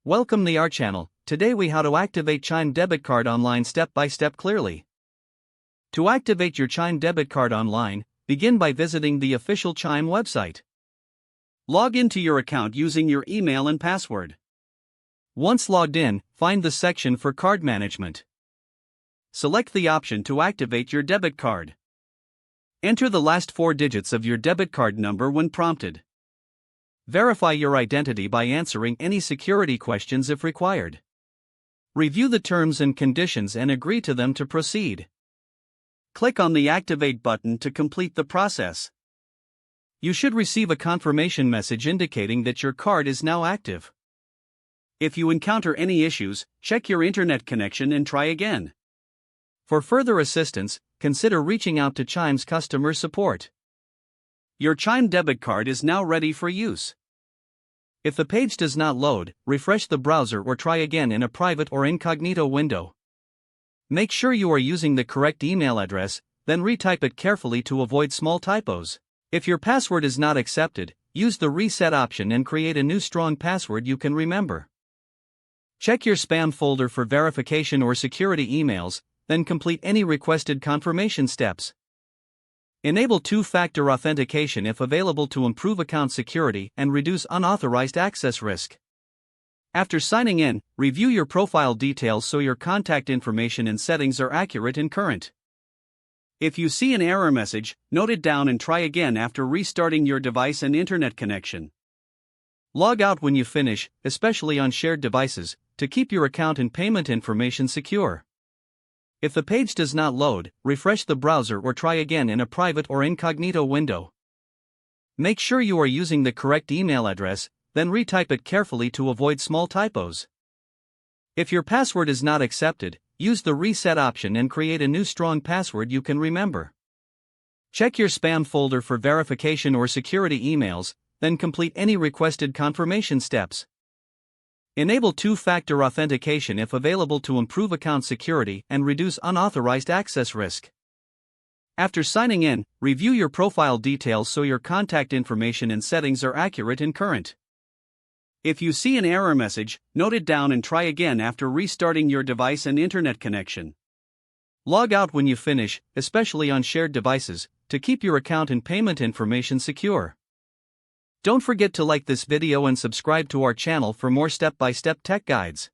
Welcome to our channel. Today we how to activate Chime debit card online step by step clearly. To activate your Chime debit card online, begin by visiting the official Chime website. Log into your account using your email and password. Once logged in, find the section for card management. Select the option to activate your debit card. Enter the last 4 digits of your debit card number when prompted. Verify your identity by answering any security questions if required. Review the terms and conditions and agree to them to proceed. Click on the Activate button to complete the process. You should receive a confirmation message indicating that your card is now active. If you encounter any issues, check your internet connection and try again. For further assistance, consider reaching out to Chime's customer support. Your Chime debit card is now ready for use. If the page does not load, refresh the browser or try again in a private or incognito window. Make sure you are using the correct email address, then retype it carefully to avoid small typos. If your password is not accepted, use the reset option and create a new strong password you can remember. Check your spam folder for verification or security emails, then complete any requested confirmation steps. Enable two-factor authentication if available to improve account security and reduce unauthorized access risk. After signing in, review your profile details so your contact information and settings are accurate and current. If you see an error message, note it down and try again after restarting your device and internet connection. Log out when you finish, especially on shared devices, to keep your account and payment information secure. If the page does not load, refresh the browser or try again in a private or incognito window. Make sure you are using the correct email address, then retype it carefully to avoid small typos. If your password is not accepted, use the reset option and create a new strong password you can remember. Check your spam folder for verification or security emails, then complete any requested confirmation steps. Enable two-factor authentication if available to improve account security and reduce unauthorized access risk. After signing in, review your profile details so your contact information and settings are accurate and current. If you see an error message, note it down and try again after restarting your device and internet connection. Log out when you finish, especially on shared devices, to keep your account and payment information secure. Don't forget to like this video and subscribe to our channel for more step-by-step tech guides.